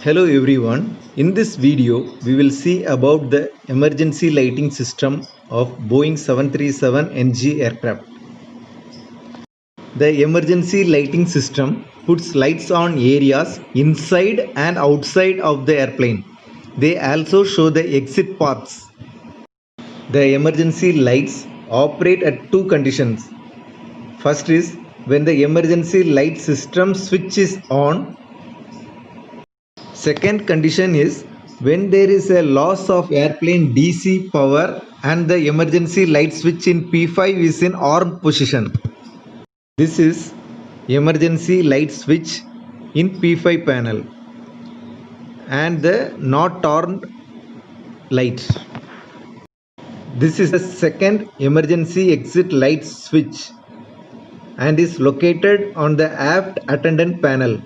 Hello everyone. In this video, we will see about the emergency lighting system of Boeing 737 NG aircraft. The emergency lighting system puts lights on areas inside and outside of the airplane. They also show the exit paths. The emergency lights operate at two conditions. First is when the emergency light system switch is on. Second condition is when there is a loss of airplane DC power and the emergency light switch in P5 is in armed position. This is emergency light switch in P5 panel and the not armed light. This is the second emergency exit light switch and is located on the aft attendant panel.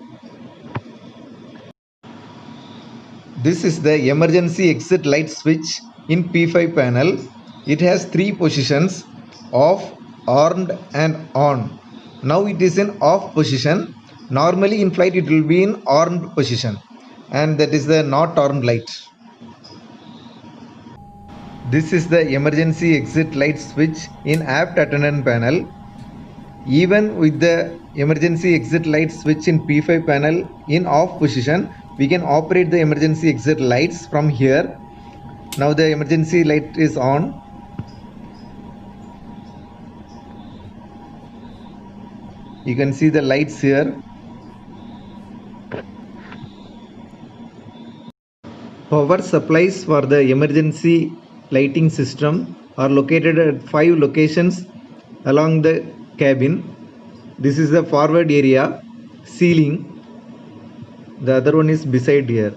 This is the emergency exit light switch in P5 panel. It has three positions: off, armed and on. Now it is in off position. Normally in flight it will be in armed position, and that is the not armed light. This is the emergency exit light switch in aft attendant panel. Even with the emergency exit light switch in P5 panel in off position, we can operate the emergency exit lights from here. Now the emergency light is on. You can see the lights here. Power supplies for the emergency lighting system are located at 5 locations along the cabin. This is the forward area, ceiling. The other one is beside here.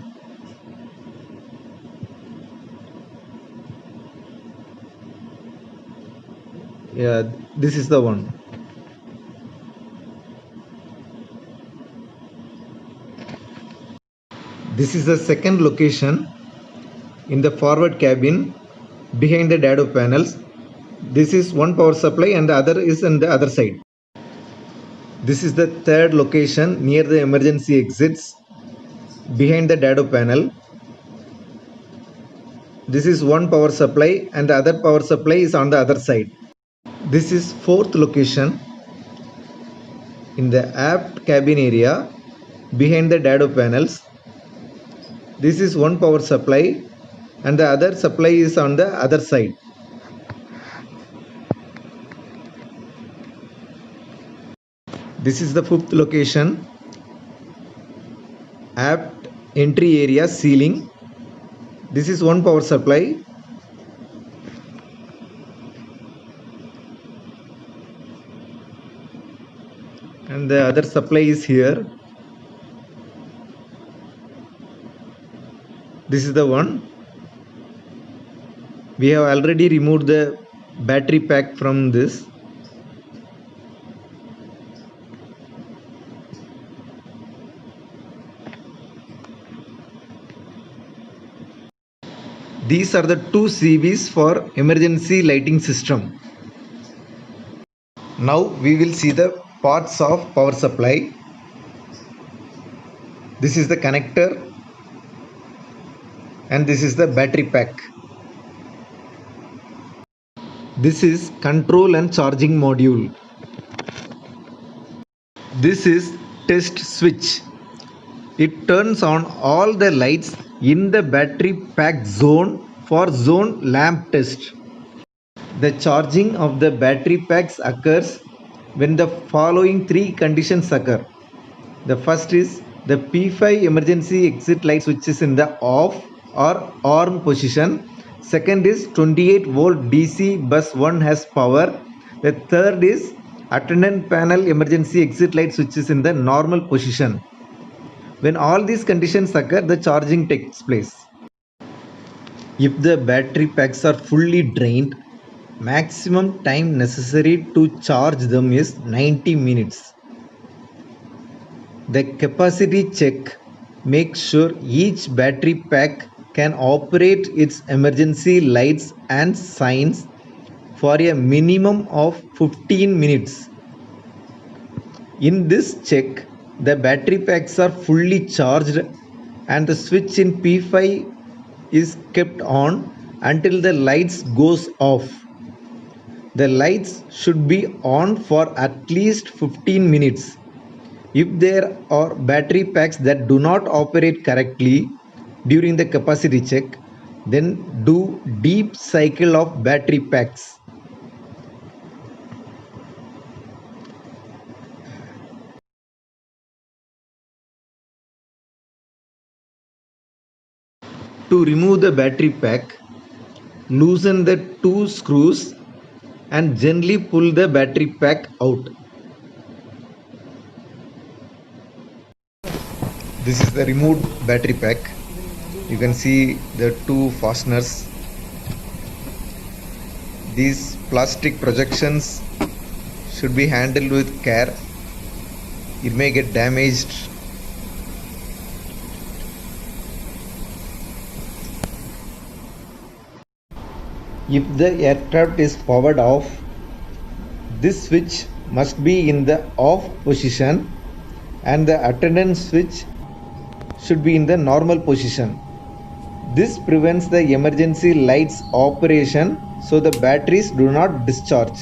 Yeah, this is the one. This is the second location in the forward cabin behind the dado panels. This is one power supply and the other is on the other side. This is the third location near the emergency exits behind the dado panel. This is one power supply and the other power supply is on the other side. This is fourth location in the aft cabin area behind the dado panels. This is one power supply and the other supply is on the other side. This is the fifth location, aft entry area, ceiling. This is one power supply and the other supply is here. This is the one. We have already removed the battery pack from this. These are the two CBs for emergency lighting system. Now we will see the parts of power supply. This is the connector and this is the battery pack. This is control and charging module. This is test switch. It turns on all the lights in the battery pack zone for zone lamp test. The charging of the battery packs occurs when the following three conditions occur. The first is the P5 emergency exit light switch is in the off or arm position. Second is 28 volt DC bus 1 has power. The third is attendant panel emergency exit light switch is in the normal position. When all these conditions occur, the charging takes place. If the battery packs are fully drained, maximum time necessary to charge them is 90 minutes. The capacity check makes sure each battery pack can operate its emergency lights and signs for a minimum of 15 minutes. In this check, the battery packs are fully charged and the switch in P5 is kept on until the lights goes off. The lights should be on for at least 15 minutes. If there are battery packs that do not operate correctly during the capacity check, then do deep cycle of battery packs. To remove the battery pack, loosen the two screws and gently pull the battery pack out. This is the removed battery pack. You can see the two fasteners. These plastic projections should be handled with care. It may get damaged. If the aircraft is powered off, this switch must be in the off position and the attendance switch should be in the normal position. This prevents the emergency lights operation so the batteries do not discharge.